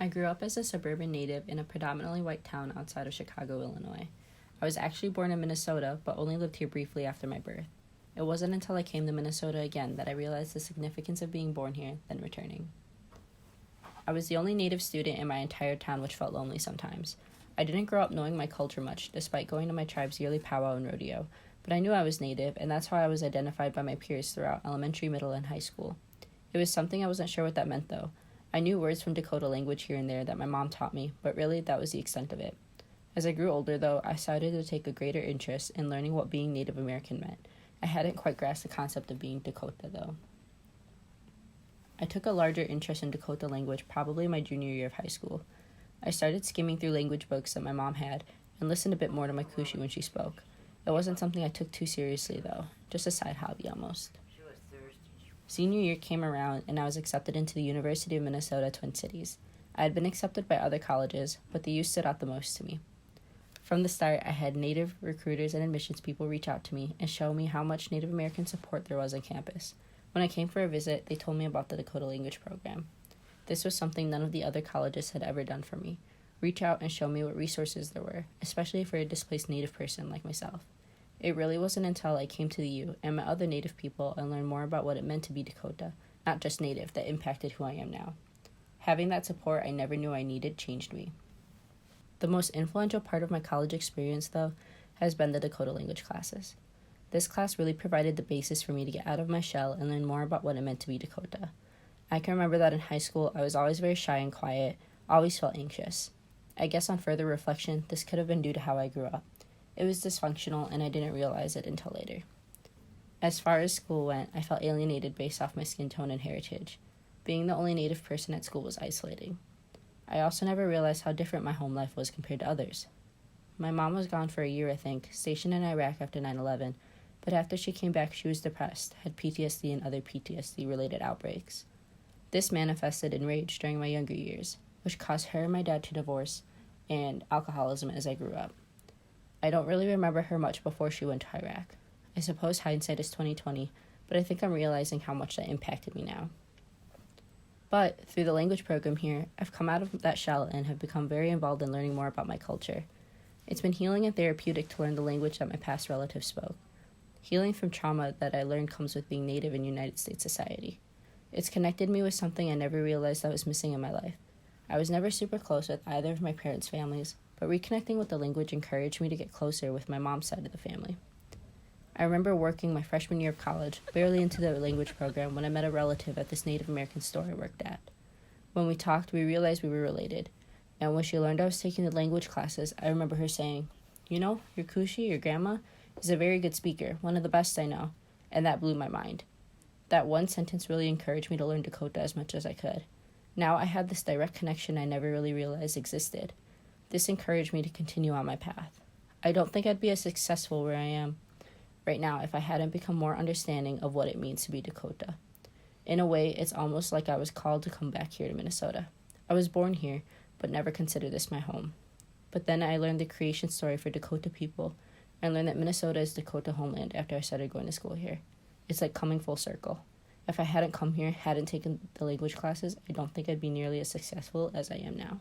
I grew up as a suburban native in a predominantly white town outside of Chicago, Illinois. I was actually born in Minnesota, but only lived here briefly after my birth. It wasn't until I came to Minnesota again that I realized the significance of being born here, then returning. I was the only native student in my entire town, which felt lonely sometimes. I didn't grow up knowing my culture much, despite going to my tribe's yearly powwow and rodeo, but I knew I was native, and that's how I was identified by my peers throughout elementary, middle, and high school. It was something I wasn't sure what that meant, though. I knew words from Dakota language here and there that my mom taught me, but really that was the extent of it. As I grew older, though, I started to take a greater interest in learning what being Native American meant. I hadn't quite grasped the concept of being Dakota, though. I took a larger interest in Dakota language probably my junior year of high school. I started skimming through language books that my mom had and listened a bit more to my Kushi when she spoke. It wasn't something I took too seriously, though, just a side hobby almost. Senior year came around, and I was accepted into the University of Minnesota Twin Cities. I had been accepted by other colleges, but the U stood out the most to me. From the start, I had Native recruiters and admissions people reach out to me and show me how much Native American support there was on campus. When I came for a visit, they told me about the Dakota language program. This was something none of the other colleges had ever done for me. Reach out and show me what resources there were, especially for a displaced Native person like myself. It really wasn't until I came to the U and met other Native people and learned more about what it meant to be Dakota, not just Native, that impacted who I am now. Having that support I never knew I needed changed me. The most influential part of my college experience, though, has been the Dakota language classes. This class really provided the basis for me to get out of my shell and learn more about what it meant to be Dakota. I can remember that in high school I was always very shy and quiet, always felt anxious. I guess on further reflection, this could have been due to how I grew up. It was dysfunctional, and I didn't realize it until later. As far as school went, I felt alienated based off my skin tone and heritage. Being the only Native person at school was isolating. I also never realized how different my home life was compared to others. My mom was gone for a year, I think, stationed in Iraq after 9/11, but after she came back, she was depressed, had PTSD and other PTSD-related outbreaks. This manifested in rage during my younger years, which caused her and my dad to divorce, and alcoholism as I grew up. I don't really remember her much before she went to Iraq. I suppose hindsight is 20/20, but I think I'm realizing how much that impacted me now. But through the language program here, I've come out of that shell and have become very involved in learning more about my culture. It's been healing and therapeutic to learn the language that my past relatives spoke. Healing from trauma that I learned comes with being Native in United States society. It's connected me with something I never realized I was missing in my life. I was never super close with either of my parents' families, but reconnecting with the language encouraged me to get closer with my mom's side of the family. I remember working my freshman year of college, barely into the language program, when I met a relative at this Native American store I worked at. When we talked, we realized we were related, and when she learned I was taking the language classes, I remember her saying, "You know, your Kushi, your grandma, is a very good speaker, one of the best I know," and that blew my mind. That one sentence really encouraged me to learn Dakota as much as I could. Now I had this direct connection I never really realized existed. This encouraged me to continue on my path. I don't think I'd be as successful where I am right now if I hadn't become more understanding of what it means to be Dakota. In a way, it's almost like I was called to come back here to Minnesota. I was born here, but never considered this my home. But then I learned the creation story for Dakota people and learned that Minnesota is Dakota homeland after I started going to school here. It's like coming full circle. If I hadn't come here, hadn't taken the language classes, I don't think I'd be nearly as successful as I am now.